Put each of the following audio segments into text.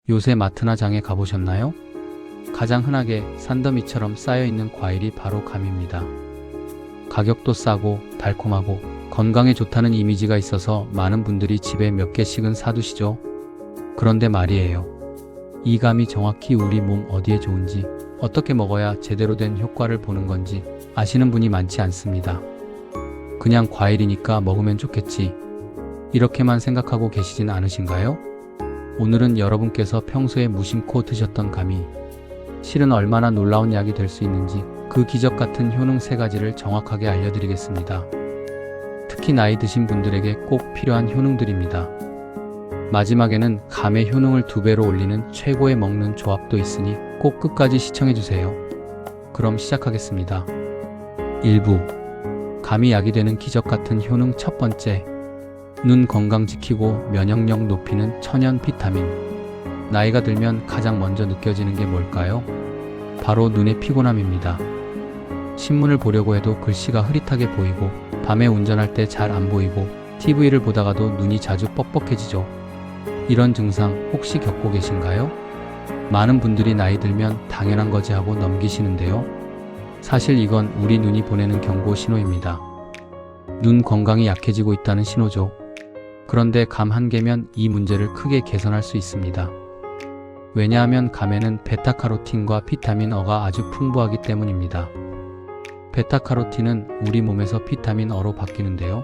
요새 마트나 장에 가보셨나요? 가장 흔하게 산더미처럼 쌓여있는 과일이 바로 감입니다. 가격도 싸고 달콤하고 건강에 좋다는 이미지가 있어서 많은 분들이 집에 몇 개씩은 사두시죠. 그런데 말이에요. 이 감이 정확히 우리 몸 어디에 좋은지, 어떻게 먹어야 제대로 된 효과를 보는 건지 아시는 분이 많지 않습니다. 그냥 과일이니까 먹으면 좋겠지, 이렇게만 생각하고 계시진 않으신가요? 오늘은 여러분께서 평소에 무심코 드셨던 감이 실은 얼마나 놀라운 약이 될 수 있는지 그 기적 같은 효능 3가지를 정확하게 알려드리겠습니다. 특히 나이 드신 분들에게 꼭 필요한 효능들입니다. 마지막에는 감의 효능을 2배로 올리는 최고의 먹는 조합도 있으니 꼭 끝까지 시청해주세요. 그럼 시작하겠습니다. 1부 감이 약이 되는 기적 같은 효능. 첫 번째, 눈 건강 지키고 면역력 높이는 천연 비타민. 나이가 들면 가장 먼저 느껴지는 게 뭘까요? 바로 눈의 피곤함입니다. 신문을 보려고 해도 글씨가 흐릿하게 보이고, 밤에 운전할 때 잘 안 보이고, TV를 보다가도 눈이 자주 뻑뻑해지죠. 이런 증상 혹시 겪고 계신가요? 많은 분들이 나이 들면 당연한 거지 하고 넘기시는데요. 사실 이건 우리 눈이 보내는 경고 신호입니다. 눈 건강이 약해지고 있다는 신호죠. 그런데 감 한 개면 이 문제를 크게 개선할 수 있습니다. 왜냐하면 감에는 베타카로틴과 비타민 어가 아주 풍부하기 때문입니다. 베타카로틴은 우리 몸에서 비타민 어로 바뀌는데요.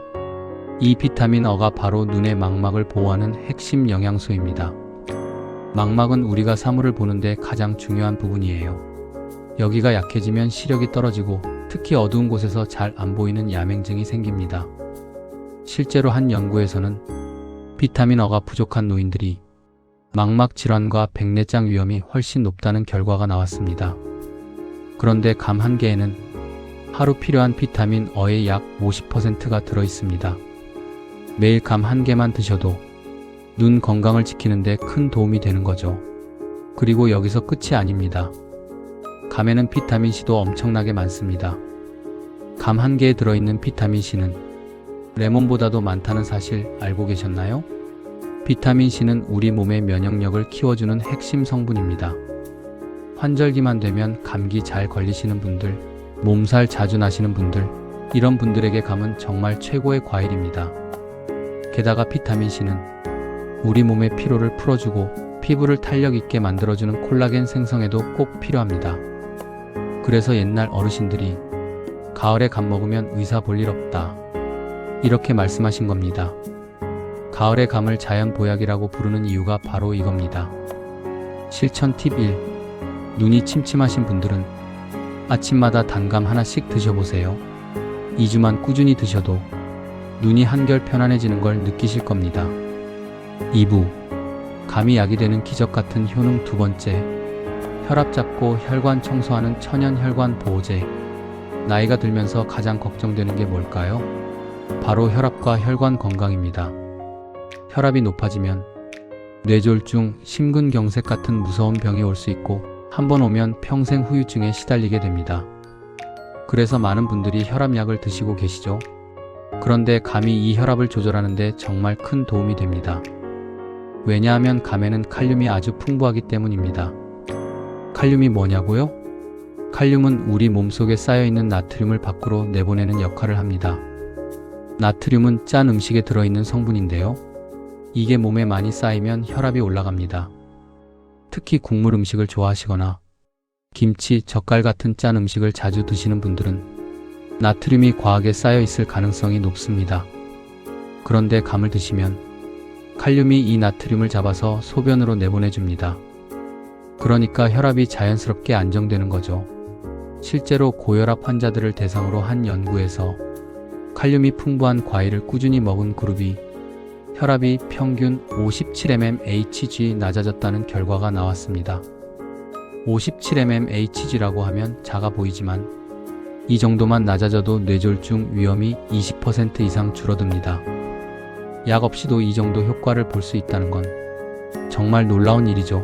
이 비타민 어가 바로 눈의 망막을 보호하는 핵심 영양소입니다. 망막은 우리가 사물을 보는데 가장 중요한 부분이에요. 여기가 약해지면 시력이 떨어지고, 특히 어두운 곳에서 잘 안 보이는 야맹증이 생깁니다. 실제로 한 연구에서는 비타민 어가 부족한 노인들이 망막 질환과 백내장 위험이 훨씬 높다는 결과가 나왔습니다. 그런데 감 한 개에는 하루 필요한 비타민 어의 약 50%가 들어있습니다. 매일 감 한 개만 드셔도 눈 건강을 지키는데 큰 도움이 되는 거죠. 그리고 여기서 끝이 아닙니다. 감에는 비타민C도 엄청나게 많습니다. 감 한 개에 들어있는 비타민C는 레몬보다도 많다는 사실 알고 계셨나요? 비타민C는 우리 몸의 면역력을 키워주는 핵심 성분입니다. 환절기만 되면 감기 잘 걸리시는 분들, 몸살 자주 나시는 분들, 이런 분들에게 감은 정말 최고의 과일입니다. 게다가 비타민C는 우리 몸의 피로를 풀어주고 피부를 탄력 있게 만들어주는 콜라겐 생성에도 꼭 필요합니다. 그래서 옛날 어르신들이 가을에 감 먹으면 의사 볼 일 없다, 이렇게 말씀하신 겁니다. 가을의 감을 자연 보약이라고 부르는 이유가 바로 이겁니다. 실천 팁 1. 눈이 침침하신 분들은 아침마다 단감 하나씩 드셔보세요. 2주만 꾸준히 드셔도 눈이 한결 편안해지는 걸 느끼실 겁니다. 2부 감이 약이 되는 기적 같은 효능. 2번째, 혈압 잡고 혈관 청소하는 천연 혈관 보호제. 나이가 들면서 가장 걱정되는 게 뭘까요? 바로 혈압과 혈관 건강입니다. 혈압이 높아지면 뇌졸중, 심근경색 같은 무서운 병이 올 수 있고, 한번 오면 평생 후유증에 시달리게 됩니다. 그래서 많은 분들이 혈압약을 드시고 계시죠. 그런데 감이 이 혈압을 조절하는 데 정말 큰 도움이 됩니다. 왜냐하면 감에는 칼륨이 아주 풍부하기 때문입니다. 칼륨이 뭐냐고요? 칼륨은 우리 몸속에 쌓여있는 나트륨을 밖으로 내보내는 역할을 합니다. 나트륨은 짠 음식에 들어있는 성분인데요. 이게 몸에 많이 쌓이면 혈압이 올라갑니다. 특히 국물 음식을 좋아하시거나 김치, 젓갈 같은 짠 음식을 자주 드시는 분들은 나트륨이 과하게 쌓여 있을 가능성이 높습니다. 그런데 감을 드시면 칼륨이 이 나트륨을 잡아서 소변으로 내보내줍니다. 그러니까 혈압이 자연스럽게 안정되는 거죠. 실제로 고혈압 환자들을 대상으로 한 연구에서 칼륨이 풍부한 과일을 꾸준히 먹은 그룹이 혈압이 평균 57mmHg 낮아졌다는 결과가 나왔습니다. 57mmHg라고 하면 작아 보이지만 이 정도만 낮아져도 뇌졸중 위험이 20% 이상 줄어듭니다. 약 없이도 이 정도 효과를 볼 수 있다는 건 정말 놀라운 일이죠.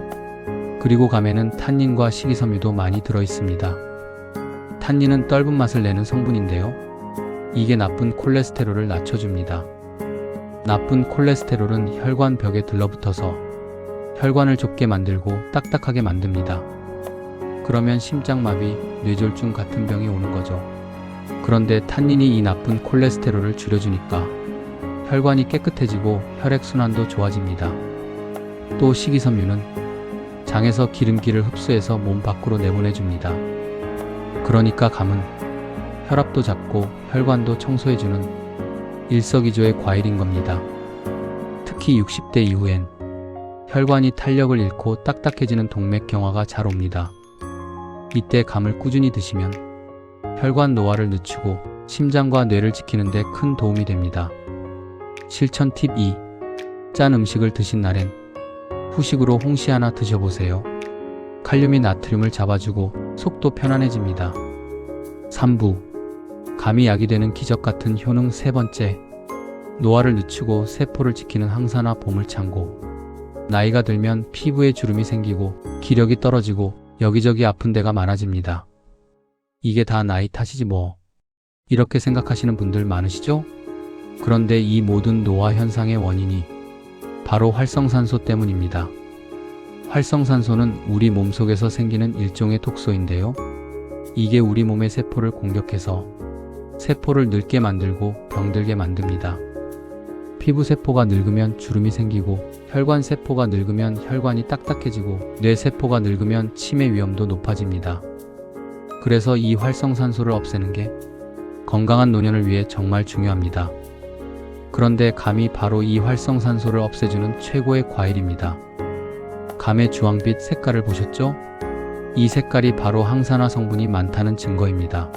그리고 감에는 탄닌과 식이섬유도 많이 들어있습니다. 탄닌은 떫은 맛을 내는 성분인데요. 이게 나쁜 콜레스테롤을 낮춰줍니다. 나쁜 콜레스테롤은 혈관 벽에 들러붙어서 혈관을 좁게 만들고 딱딱하게 만듭니다. 그러면 심장마비, 뇌졸중 같은 병이 오는 거죠. 그런데 탄닌이 이 나쁜 콜레스테롤을 줄여주니까 혈관이 깨끗해지고 혈액순환도 좋아집니다. 또 식이섬유는 장에서 기름기를 흡수해서 몸 밖으로 내보내줍니다. 그러니까 감은 혈압도 잡고 혈관도 청소해주는 일석이조의 과일인 겁니다. 특히 60대 이후엔 혈관이 탄력을 잃고 딱딱해지는 동맥경화가 잘 옵니다. 이때 감을 꾸준히 드시면 혈관 노화를 늦추고 심장과 뇌를 지키는 데 큰 도움이 됩니다. 실천 팁 2. 짠 음식을 드신 날엔 후식으로 홍시 하나 드셔보세요. 칼륨이 나트륨을 잡아주고 속도 편안해집니다. 3부. 감이 약이 되는 기적 같은 효능 세 번째. 노화를 늦추고 세포를 지키는 항산화 보물창고. 나이가 들면 피부에 주름이 생기고 기력이 떨어지고 여기저기 아픈 데가 많아집니다. 이게 다 나이 탓이지 뭐. 이렇게 생각하시는 분들 많으시죠? 그런데 이 모든 노화 현상의 원인이 바로 활성산소 때문입니다. 활성산소는 우리 몸속에서 생기는 일종의 독소인데요. 이게 우리 몸의 세포를 공격해서 세포를 늙게 만들고 병들게 만듭니다. 피부세포가 늙으면 주름이 생기고 혈관세포가 늙으면 혈관이 딱딱해지고 뇌세포가 늙으면 치매 위험도 높아집니다. 그래서 이 활성산소를 없애는 게 건강한 노년을 위해 정말 중요합니다. 그런데 감이 바로 이 활성산소를 없애주는 최고의 과일입니다. 감의 주황빛 색깔을 보셨죠? 이 색깔이 바로 항산화 성분이 많다는 증거입니다.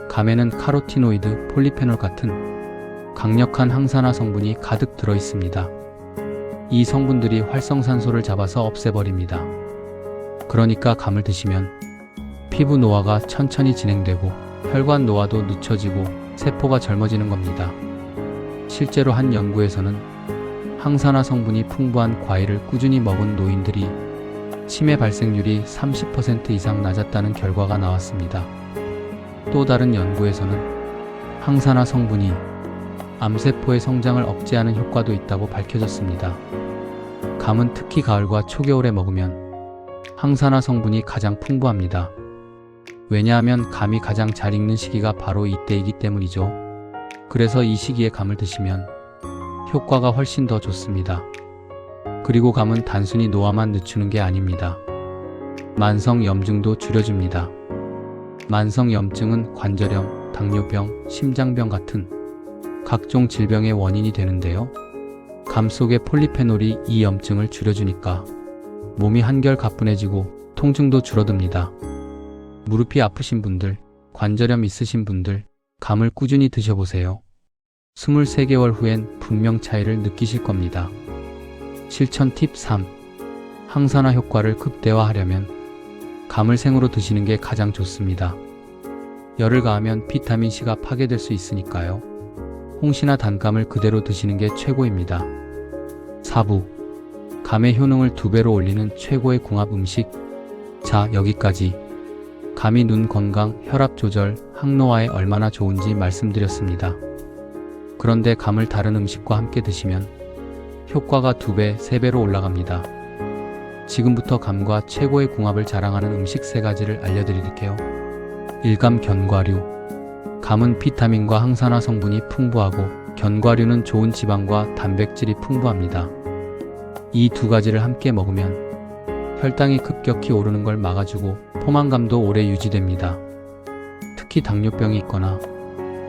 감에는 카로티노이드, 폴리페놀 같은 강력한 항산화 성분이 가득 들어 있습니다. 이 성분들이 활성산소를 잡아서 없애버립니다. 그러니까 감을 드시면 피부 노화가 천천히 진행되고 혈관 노화도 늦춰지고 세포가 젊어지는 겁니다. 실제로 한 연구에서는 항산화 성분이 풍부한 과일을 꾸준히 먹은 노인들이 치매 발생률이 30% 이상 낮았다는 결과가 나왔습니다. 또 다른 연구에서는 항산화 성분이 암세포의 성장을 억제하는 효과도 있다고 밝혀졌습니다. 감은 특히 가을과 초겨울에 먹으면 항산화 성분이 가장 풍부합니다. 왜냐하면 감이 가장 잘 익는 시기가 바로 이때이기 때문이죠. 그래서 이 시기에 감을 드시면 효과가 훨씬 더 좋습니다. 그리고 감은 단순히 노화만 늦추는 게 아닙니다. 만성 염증도 줄여줍니다. 만성 염증은 관절염, 당뇨병, 심장병 같은 각종 질병의 원인이 되는데요. 감 속의 폴리페놀이 이 염증을 줄여주니까 몸이 한결 가뿐해지고 통증도 줄어듭니다. 무릎이 아프신 분들, 관절염 있으신 분들, 감을 꾸준히 드셔보세요. 23개월 후엔 분명 차이를 느끼실 겁니다. 실천 팁 3. 항산화 효과를 극대화하려면 감을 생으로 드시는 게 가장 좋습니다. 열을 가하면 비타민C가 파괴될 수 있으니까요. 홍시나 단감을 그대로 드시는 게 최고입니다. 4부. 감의 효능을 2배로 올리는 최고의 궁합 음식. 자, 여기까지 감이 눈 건강, 혈압 조절, 항노화에 얼마나 좋은지 말씀드렸습니다. 그런데 감을 다른 음식과 함께 드시면 효과가 2배, 3배로 올라갑니다. 지금부터 감과 최고의 궁합을 자랑하는 음식 3가지를 알려드릴게요. 1감 견과류. 감은 비타민과 항산화 성분이 풍부하고 견과류는 좋은 지방과 단백질이 풍부합니다. 이 2가지를 함께 먹으면 혈당이 급격히 오르는 걸 막아주고 포만감도 오래 유지됩니다. 특히 당뇨병이 있거나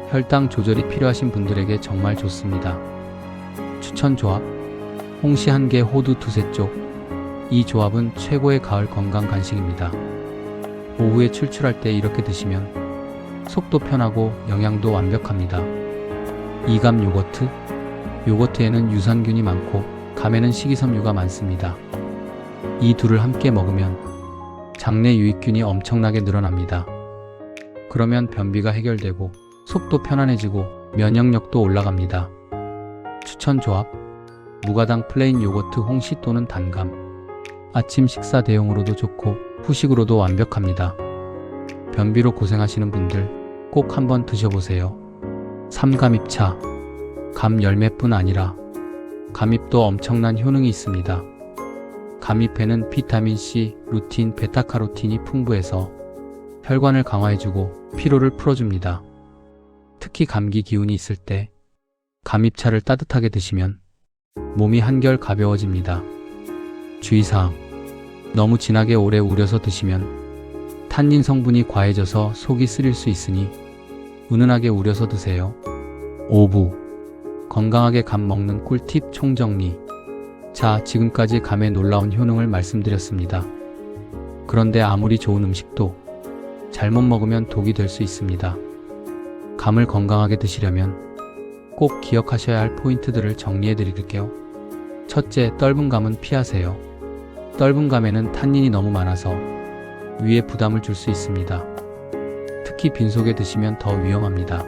혈당 조절이 필요하신 분들에게 정말 좋습니다. 추천 조합. 홍시 1개, 호두 2세 쪽. 이 조합은 최고의 가을 건강 간식입니다. 오후에 출출할 때 이렇게 드시면 속도 편하고 영양도 완벽합니다. 2감 요거트. 요거트에는 유산균이 많고 감에는 식이섬유가 많습니다. 이 둘을 함께 먹으면 장내 유익균이 엄청나게 늘어납니다. 그러면 변비가 해결되고 속도 편안해지고 면역력도 올라갑니다. 추천 조합. 무가당 플레인 요거트 홍시 또는 단감. 아침 식사 대용으로도 좋고 후식으로도 완벽합니다. 변비로 고생하시는 분들 꼭 한번 드셔보세요. 3감잎차. 감 열매뿐 아니라 감잎도 엄청난 효능이 있습니다. 감잎에는 비타민 C, 루틴, 베타카로틴이 풍부해서 혈관을 강화해주고 피로를 풀어줍니다. 특히 감기 기운이 있을 때 감잎차를 따뜻하게 드시면 몸이 한결 가벼워집니다. 주의사항: 너무 진하게 오래 우려서 드시면 탄닌 성분이 과해져서 속이 쓰릴 수 있으니 은은하게 우려서 드세요. 5부 건강하게 감 먹는 꿀팁 총정리. 자, 지금까지 감의 놀라운 효능을 말씀드렸습니다. 그런데 아무리 좋은 음식도 잘못 먹으면 독이 될 수 있습니다. 감을 건강하게 드시려면 꼭 기억하셔야 할 포인트들을 정리해 드릴게요. 첫째, 떫은 감은 피하세요. 떫은 감에는 탄닌이 너무 많아서 위에 부담을 줄 수 있습니다. 특히 빈속에 드시면 더 위험합니다.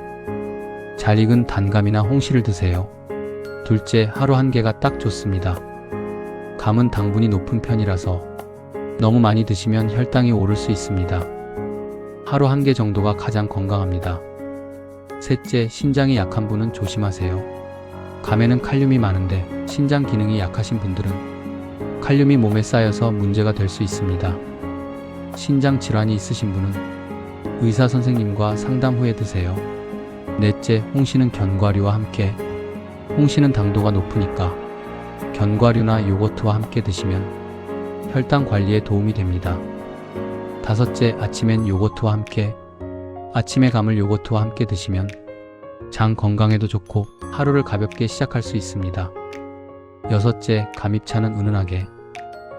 잘 익은 단감이나 홍시를 드세요. 둘째, 하루 한 개가 딱 좋습니다. 감은 당분이 높은 편이라서 너무 많이 드시면 혈당이 오를 수 있습니다. 하루 한 개 정도가 가장 건강합니다. 셋째, 신장이 약한 분은 조심하세요. 감에는 칼륨이 많은데 신장 기능이 약하신 분들은 칼륨이 몸에 쌓여서 문제가 될 수 있습니다. 신장 질환이 있으신 분은 의사 선생님과 상담 후에 드세요. 넷째, 홍시는 견과류와 함께. 홍시는 당도가 높으니까 견과류나 요거트와 함께 드시면 혈당 관리에 도움이 됩니다. 다섯째, 아침엔 요거트와 함께. 아침에 감을 요거트와 함께 드시면 장 건강에도 좋고 하루를 가볍게 시작할 수 있습니다. 여섯째, 감잎차는 은은하게.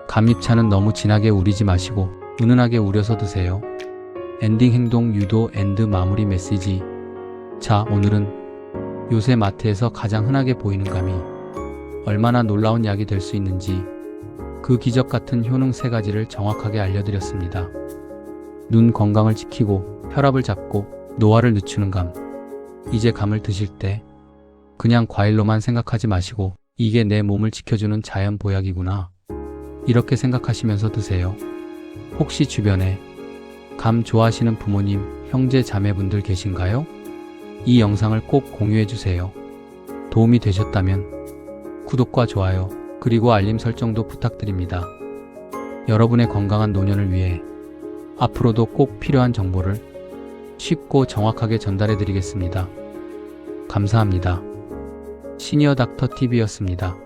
감잎차는 너무 진하게 우리지 마시고 은은하게 우려서 드세요. 엔딩 행동 유도 앤드 마무리 메시지. 자, 오늘은 요새 마트에서 가장 흔하게 보이는 감이 얼마나 놀라운 약이 될 수 있는지 그 기적 같은 효능 3가지를 정확하게 알려드렸습니다. 눈 건강을 지키고 혈압을 잡고 노화를 늦추는 감. 이제 감을 드실 때 그냥 과일로만 생각하지 마시고 이게 내 몸을 지켜주는 자연 보약이구나, 이렇게 생각하시면서 드세요. 혹시 주변에 감 좋아하시는 부모님, 형제, 자매분들 계신가요? 이 영상을 꼭 공유해주세요. 도움이 되셨다면 구독과 좋아요, 그리고 알림 설정도 부탁드립니다. 여러분의 건강한 노년을 위해 앞으로도 꼭 필요한 정보를 쉽고 정확하게 전달해 드리겠습니다. 감사합니다. 시니어 닥터 TV였습니다.